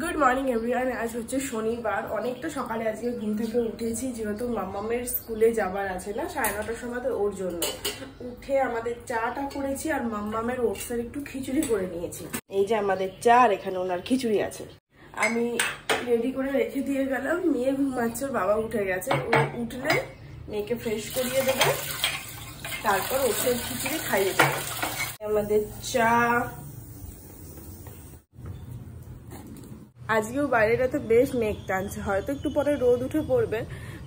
Good morning everyone. আজ হচ্ছে শনিবার, অনেকটা সকালে আজকে ঘুম থেকে উঠেছি, যেহেতু মাম্মামের স্কুলে যাবার আছে না 9:30টার সময়, তো ওর জন্য উঠে আমাদের চাটা করেছি আর মাম্মামের ওটসের একটু খিচুড়ি করে নিয়েছি। এই যে আমাদের চা আর এখানে ওনার খিচুড়ি আছে। আমি রেডি করে রেখে দিয়ে গেলাম, মেয়ে ঘুমাচ্ছে, বাবা উঠে গেছে, ও উঠলে মেয়েকে ফ্রেশ করিয়ে দেবে, তারপর ওটসের খিচুড়ি খাইয়ে দেবে। আমাদের চা। আজকেও বাইরেটাতে বেশ মেঘ টানছে, হয়তো একটু পরে রোদ উঠে পড়বে,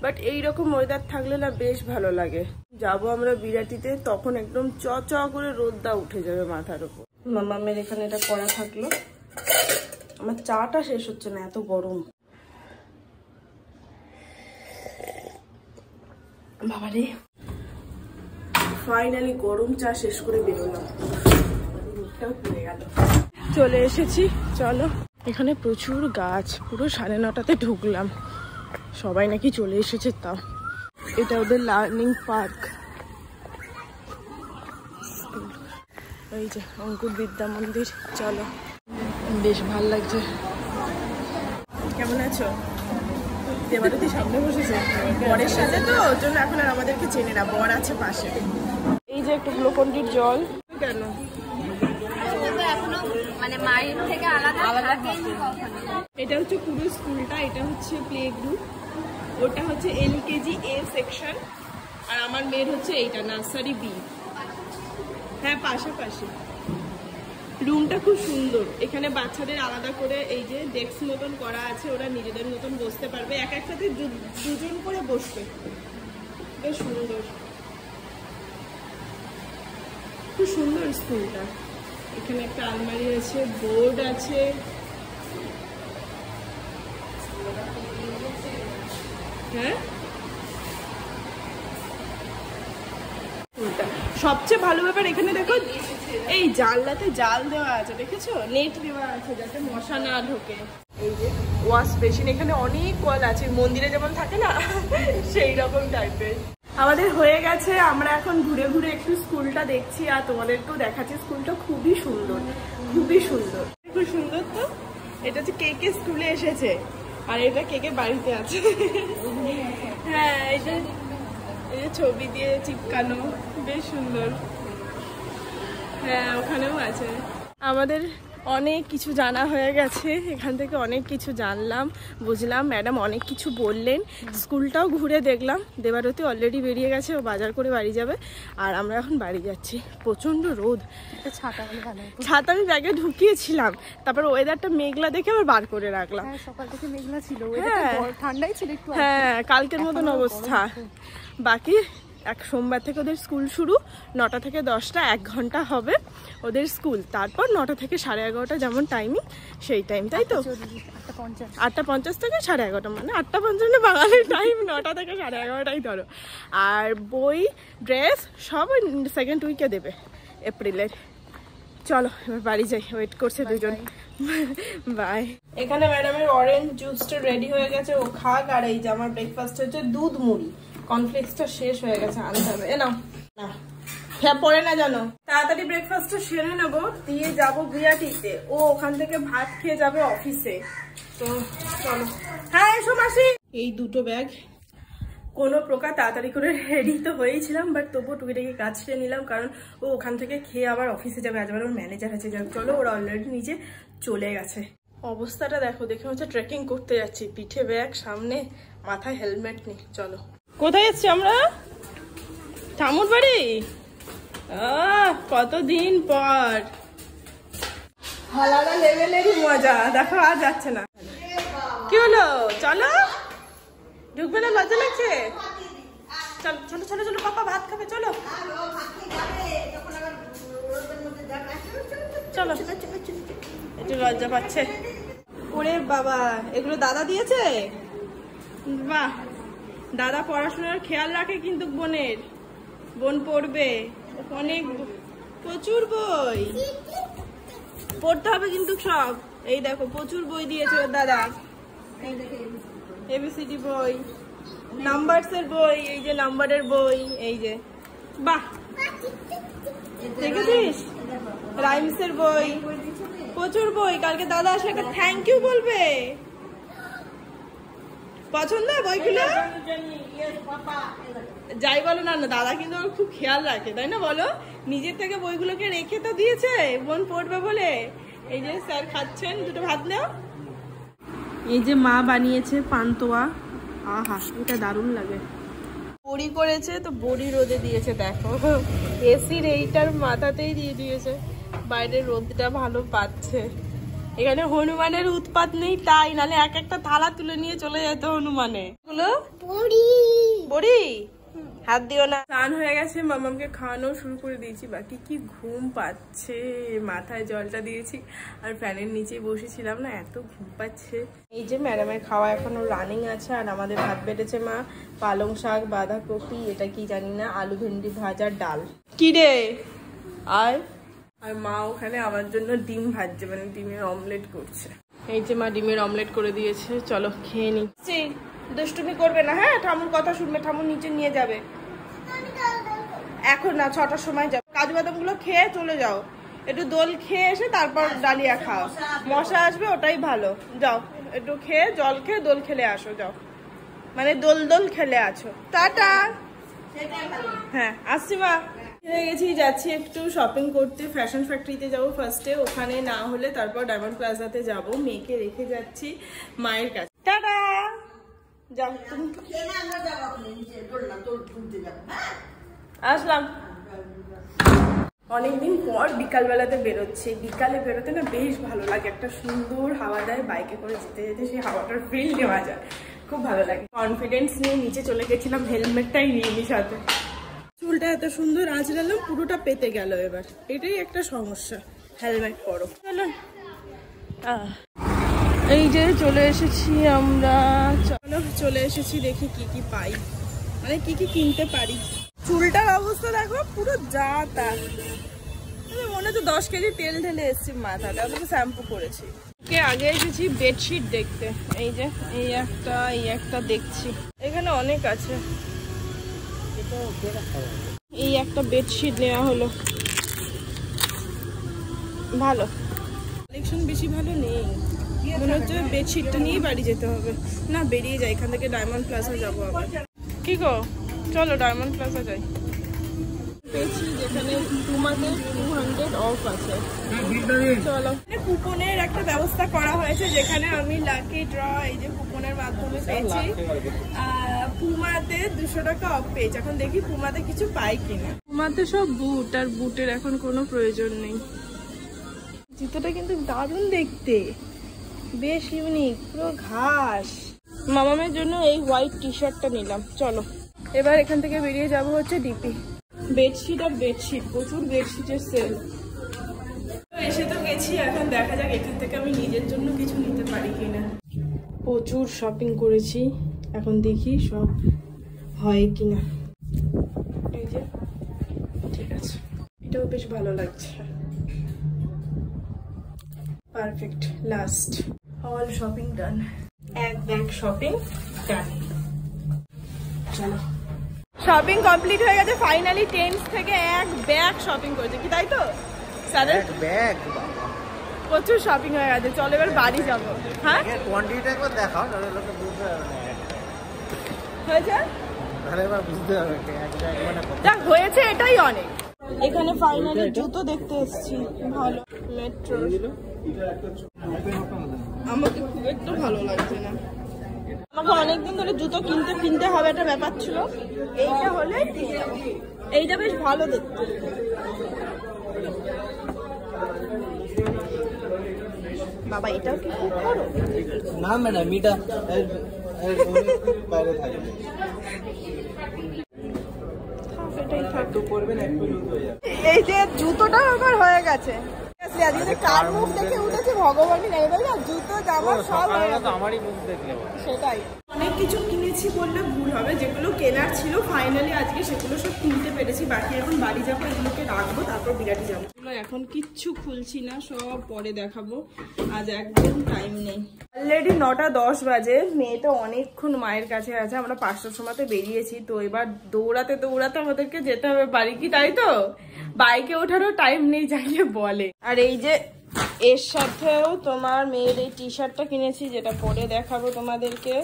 বাট এইরকম ওয়েদার থাকলে না বেশ ভালো লাগে। যাবো আমরা বিরাটিতে, তখন একদম চ চ করে রোদটা উঠে যাবে মাথার উপর। মামামের এখানে এটা করা থাকলো। আমার চাটা শেষ হচ্ছে না, এত গরম। বাবারে, ফাইনালি গরম চা শেষ করে বেরোলাম, রোদটাও পড়ে গেল। চলে এসেছি, চলো। এখানে প্রচুর গাছ, পুরো 9:30টাতে ঢুকলাম, সবাই নাকি চলে এসেছে। তাও এটা ওদের লার্নিং পার্ক। এই যে অঙ্কুর বিদ্যা মন্দির, চলো। বেশ ভাল লাগছে। কেমন আছো? দেবারতী সামনে বসেছে, বরের সাথে তো ওর জন্য এখন আর আমাদেরকে চেনে না, বর আছে পাশে। এই যে একটু গ্লুকন্ডির জল। কেন মানে মায়ের থেকে আলাদা এটা হচ্ছে পুরো স্কুলটা, এটা হচ্ছে প্লে গ্রুপ, ওটা হচ্ছে LKG A সেকশন, আর আমার মেয়ের হচ্ছে এইটা নার্সারি B। হ্যাঁ, পাশাপাশি। রুমটা খুব সুন্দর, এখানে বাচ্চাদের আলাদা করে এই যে ডেস্ক মতন করা আছে, ওরা নিজেদের মতন বসতে পারবে, এক একসাথে দুজন করে বসবে, বেশ সুন্দর, খুব সুন্দর স্কুলটা। এখানে একটা আলমারি আছে, বোর্ড আছে, হ্যাঁ। সবচেয়ে ভালো ব্যাপার এখানে দেখো, এই জানলাতে জাল দেওয়া আছে, দেখেছো? নেট দেওয়া আছে যাতে মশা না ঢোকে। এই যে ওয়াশ বেসিন, এখানে অনেক কল আছে, মন্দিরে যেমন থাকে না সেই রকম টাইপের। আমাদের হয়ে গেছে, আমরা এখন ঘুরে ঘুরে একটু স্কুলটা দেখছি আর তোমাদেরকেও দেখাচ্ছি। স্কুলটা খুবই সুন্দর, খুবই সুন্দর, খুব সুন্দর। তো এটা হচ্ছে কে স্কুলে এসেছে, আর এটা কে বাড়িতে আছে। হ্যাঁ, এই যে ছবি দিয়ে চিপকানো, বেশ সুন্দর। হ্যাঁ, ওখানেও আছে। আমাদের অনেক কিছু জানা হয়ে গেছে, এখান থেকে অনেক কিছু জানলাম, বুঝলাম। ম্যাডাম অনেক কিছু বললেন, স্কুলটাও ঘুরে দেখলাম। দেবারতী অলরেডি বেরিয়ে গেছে, ও বাজার করে বাড়ি যাবে, আর আমরা এখন বাড়ি যাচ্ছি। প্রচন্ড রোদ, ছাতা আমি ব্যাগে ঢুকিয়েছিলাম, তারপর ওয়েদারটা মেঘলা দেখে আবার বার করে রাখলাম। সকাল থেকে মেঘলা ছিল, ঠান্ডাই ছিল একটু। হ্যাঁ, কালকের মতন অবস্থা। বাকি সোমবার থেকে ওদের স্কুল শুরু, 9টা থেকে 10টা, 1 ঘন্টা হবে ওদের স্কুল। তারপর 9টা থেকে 11:30 যেমন টাইমিং, সেই টাইম, তাই তো? 8:50 থেকে 11:30, মানে 8:50 বাঙালির টাইম, 9টা থেকে 11:30 ধরো। আর বই, ড্রেস সব সেকেন্ড উইকে দেবে এপ্রিলের। চলো এবার বাড়ি যাই, ওয়েট করছে দুজন। বাই। এখানে ম্যাডামের অরেঞ্জ জুসটা রেডি হয়ে গেছে, ও খাক। আর এই যে আমার ব্রেকফাস্ট হচ্ছে দুধ মুড়ি, কর্নফ্লেক্সটা শেষ হয়ে গেছে, আনতে হবে। এ নাও, না পরে না জানো, তাড়াতাড়ি ব্রেকফাস্টটা সেরে নেবো, দিয়ে যাবো বিরাটিতে। ও ওখান থেকে ভাত খেয়ে যাবে অফিসে, তো চলো। হ্যাঁ, এসো মাসি। এই দুটো ব্যাগ, কোনো প্রকার তাড়াতাড়ি করে রেডি তো হয়েছিলাম, বাট তবুও টুকিটাকি কাজ সেরে নিলাম, কারণ ও ওখান থেকে খেয়ে আবার অফিসে যাবে। আজ আবার ওর ম্যানেজার আছে। যাক, চলো, ওরা অলরেডি নিচে চলে গেছে। অবস্থাটা দেখো, দেখে হচ্ছে ট্রেকিং করতে যাচ্ছি, পিঠে ব্যাগ, সামনে, মাথায় হেলমেট নেই। চলো, কোথায় যাচ্ছি আমরা? ঠামুর বাড়ি। কতদিন পর, আলাদা লেভেলেরই মজা। দেখো আর যাচ্ছে না, কি হলো? চলো, ঢুকবে না? লজ্জা লাগছে? চলো চলো চলো চলো, পাপা ভাত খাবে, চলো চলো। একটু লজ্জা পাচ্ছে। ওরে বাবা, এগুলো দাদা দিয়েছে? বাহ, দাদা পড়াশোনার খেয়াল রাখে কিন্তু বোনের, বোন পড়বে অনেক, প্রচুর বই পড়তে হবে কিন্তু সব। এই দেখো, প্রচুর বই দিয়েছে ওর দাদা, ABCD বই, নাম্বারসের বই, এই যে নাম্বারের বই, এই যে। বাহ, দেখেছিস? রাইমসের বই, প্রচুর বই, কালকে দাদা আসলে একটা থ্যাংক ইউ বলবে। পছন্দ বইগুলো? যাই বলো না, দাদা কিন্তু খুব খেয়াল রাখে, তাই না বলো? নিজের থেকে বইগুলোকে রেখে তো দিয়েছে বোন পড়বে বলে। এই যে স্যার খাচ্ছেন, দুটো ভাত নাও। এই যে মা বানিয়েছে পান্তুয়া, আহা এটা দারুণ লাগে। বড়ি করেছে তো বড়ি রোদে দিয়েছে, দেখো এসির এইটার মাথাতেই দিয়ে দিয়েছে, বাইরের রোদটা ভালো পাচ্ছে। এখানে হনুমানের উৎপাত নেই তাই, নালে এক একটা থালা তুলে নিয়ে চলে যেত হনুমানে। বড়ি হাত দিও না। স্নান হয়ে গেছে, মামামকে খাওয়ানো শুরু করে দিয়েছি, বাকি কি ঘুম পাচ্ছে, মাথায় জলটা দিয়েছি আর ফ্যানের নিচে বসেছিলাম না, এত ঘুম পাচ্ছে। এই যে ম্যাডামের খাওয়া এখনো রানিং আছে, আর আমাদের ভাত বেটেছে মা, পালং শাক, বাঁধাকপি, এটা কি জানি না, আলু ভেন্ডি ভাজা, ডাল। কি রে আর মা ওখানে আমার জন্য ডিম ভাজছে, মানে ডিমের অমলেট করছে। এই যে মা ডিমের অমলেট করে দিয়েছে, চলো খেয়ে নি। দুষ্টুমি করবে না, হ্যাঁ ঠামুর কথা শুনবে, ঠামুর নিচে নিয়ে যাবে। এখন না, 6টার সময় যাও, কাজু বাদাম গুলো খেয়ে চলে যাও, একটু দোল খেয়ে এসে তারপর ডালিয়া খাও, মশা আসবে ওটাই ভালো। যাও একটু খেয়ে জল খেয়ে দোল খেলে আসো, যাও মানে দোল খেলে আছো। টাটা। হ্যাঁ আসছি মা। হয়ে গেছি, যাচ্ছি একটু শপিং করতে, ফ্যাশন ফ্যাক্টরিতে যাবো ফার্স্টে, ওখানে না হলে তারপর ডায়মন্ড প্লাজাতে যাব। মেয়েকে রেখে যাচ্ছি মায়ের কাছে। টাটা। যাও তুমি। আসলাম। অনেকদিন পর বিকালবেলাতে বেরোচ্ছে, বিকালে বেরোতে না বেশ ভালো লাগে, একটা সুন্দর হাওয়া দেয়, বাইকে করে যেতে যেতে সেই হাওয়াটার ফিল নেওয়া যায়, খুব ভালো লাগে। কনফিডেন্স নিয়ে নিচে চলে গেছিলাম, হেলমেটটাই নিয়ে সাথে। চুলটা এত সুন্দর আঁচড়ালাম, পুরোটা পেতে গেল, এবার এটাই একটা সমস্যা, হেলমেট পরো। চলুন, এই যে চলে এসেছি আমরা, চলে এসেছি, দেখি কি কি পাই, মানে কি কি কিনতে পারি। চুলটার অবস্থা দেখো, পুরো যা তা, মনে হচ্ছে 10 কেজি তেল ঢেলে এসেছি মাথাটা, আমি শ্যাম্পু করেছি। আগে এসেছি বেডশিট দেখতে, এই যে এই একটা দেখছি, এখানে অনেক আছে। এই একটা বেডশিট নেওয়া হলো, ভালো কালেকশন, বেশি ভালো নেই, মনে হচ্ছে বেডশিটটা নিয়েই বাড়ি যেতে হবে। না বেরিয়ে যাই এখান থেকে, ডায়মন্ড প্লাজা যাবো আবার। কি গো, চলো ডায়মন্ড প্লাজা যাই। পেয়েছি যেখানে পুমাতে 200 অফ আছে, চলো। কুপনের একটা ব্যবস্থা করা হয়েছে, যেখানে আমি লাকি ড্র এই যে কুপনের মাধ্যমে পেয়েছি, পুমাতে 200 টাকা অফ পেয়েছি। এখন দেখি পুমাতে কিছু পাই কিনা। পুমাতে সব বুট, আর বুটের এখন কোনো প্রয়োজন নেই। জুতোটা কিন্তু দারুণ দেখতে, বেশ ইউনিক, পুরো ঘাস। মামামের জন্য এই হোয়াইট টি শার্টটা নিলাম। চলো এবার এখান থেকে বেরিয়ে যাব হচ্ছে ডিপি। বেডশিট আর বেডশিট, প্রচুর বেডশিটের সেল। এসে তো গেছি, এখন দেখা যাক এখান থেকে আমি নিজের জন্য কিছু নিতে পারি কিনা। প্রচুর শপিং করেছি, এখন দেখি সব হয় কিনা। এই যে ঠিক আছে, এটাও বেশ ভালো লাগছে, পারফেক্ট। লাস্ট অল শপিং ডান, এক ব্যাগ শপিং ডান। চলো শপিং কমপ্লিট হয়ে গেছে ফাইনালি। টেন্স থেকে এক ব্যাগ শপিং করেছে কি, তাই তো? এক ব্যাগ, প্রচুর শপিং হয়ে গেছে। চলো এবার বাড়ি যাবো। হ্যাঁ কোয়ান্টিটিটা একবার দেখাও, তাহলে লোকে বুঝতে পারবে হয়েছে, তাহলে এবার বুঝতে পারবে যা হয়েছে, এটাই অনেক। এখানে ফাইনালি জুতো দেখতে এসেছি, ভালো মেট্রো। আমাকে খুব একটু ভালো লাগছে না, আমাকে অনেকদিন ধরে জুতো কিনতে হবে একটা ব্যাপার ছিল, এইটা হলে এইটা বেশ ভালো দেখতে। বাবা এটাও কি খুব বড় না ম্যাডাম, এটা বাইরে থাকে, এই যে জুতোটা আমার হয়ে গেছে, কার মুখ দেখে উঠেছে ভগবানই জানে, তাই না? জুতো জামা সব আমারই মুখ দেখলে, সেটাই। অনেক কিছু কিনেছি বললে ভুল হবে, যেগুলো কেনার ছিল ফাইনালি আজকে সেগুলো সব কিনতে পেরেছি। বাকি এখন বাড়ি যাবো, এগুলোকে রাখবো, তারপর বিরাটি যাবো। এখন কিচ্ছু খুলছি না, সব পরে দেখাবো, আজ একদম টাইম নেই। অলরেডি 9:10 বাজে, মেয়েটা অনেকক্ষণ মায়ের কাছে আছে। আমরা 5টার সময়তে বেরিয়েছি, তো এবার দৌড়াতে দৌড়াতে আমাদেরকে যেতে হবে বাড়ি, কি তাই তো? বাইকে ওঠারও টাইম নেই যাকে বলে। আর এই যে এর সাথেও তোমার মেয়ের এই টি শার্টটা কিনেছি, যেটা পরে দেখাবো তোমাদেরকে।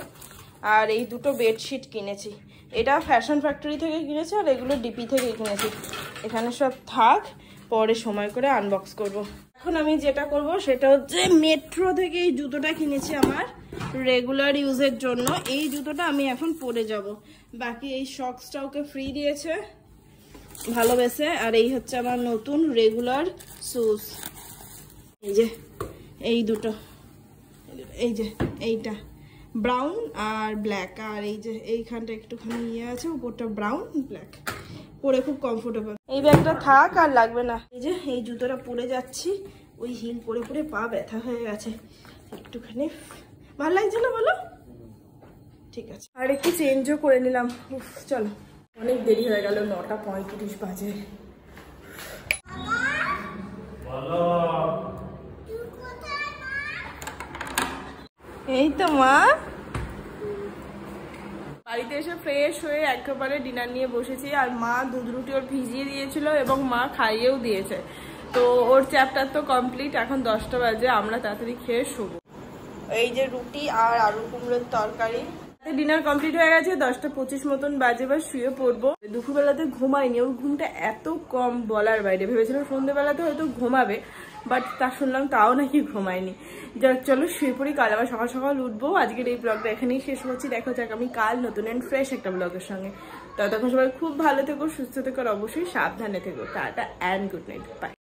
আর এই দুটো বেডশিট কিনেছি, এটা ফ্যাশন ফ্যাক্টরি থেকে কিনেছি, আর এগুলো ডিপি থেকে কিনেছি। এখানে সব থাক, পরে সময় করে আনবক্স করব। এখন আমি যেটা করব সেটা হচ্ছে মেট্রো থেকে এই জুতোটা কিনেছি আমার রেগুলার ইউজের জন্য। এই জুতোটা আমি এখন পরে যাব। বাকি এই শক্সটা ওকে ফ্রি দিয়েছে ভালোবেসে। আর এই হচ্ছে আমার নতুন রেগুলার শুজ, এই যে এই দুটো, এই যে এইটা ব্রাউন আর ব্ল্যাক, আর এই যে এইখানটা একটুখানি ইয়ে আছে, উপরটা ব্রাউন ব্ল্যাক, পরে খুব কমফোর্টেবল। এই ব্যাগটা থাক, আর লাগবে না। এই যে এই জুতোটা পরে যাচ্ছি, ওই হিল পরে পরে পা ব্যথা হয়ে গেছে একটুখানি। ভালো লাগছে না বলো? ঠিক আছে, আর একটু চেঞ্জও করে নিলাম। চলো, অনেক দেরি হয়ে গেল, 9:35 বাজে। এই তো মা, বাড়িতে এসে ফ্রেশ হয়ে একেবারে ডিনার নিয়ে বসেছি। আর মা দুধ রুটি ওর ভিজিয়ে দিয়েছিল এবং মা খাইয়েও দিয়েছে, তো ওর চ্যাপ্টার তো কমপ্লিট। এখন 10টা বাজে, আমরা তাড়াতাড়ি খেয়ে শোবো। এই যে রুটি আর আলু কুমড়োর তরকারি, ডিনার কমপ্লিট হয়ে গেছে। 10:25 মতন বাজে, এবার শুয়ে পড়বো। দুপুরবেলাতে ঘুমাইনি, ওর ঘুমটা এত কম বলার বাইরে। ভেবেছিলাম সন্ধ্যেবেলাতে হয়তো ঘুমাবে, বাট তা শুনলাম তাও নাকি ঘুমায়নি। যাক চলো শুয়ে পড়ি, কাল আবার সকাল সকাল উঠবো। আজকের এই ব্লগটা এখানেই শেষ করছি। দেখা যাক আমি কাল নতুন অ্যান্ড ফ্রেশ একটা ব্লগের সঙ্গে। ততক্ষণ সবাই খুব ভালো থেকো, সুস্থ থেকো, আর অবশ্যই সাবধানে থেকো। Tata and good night, by.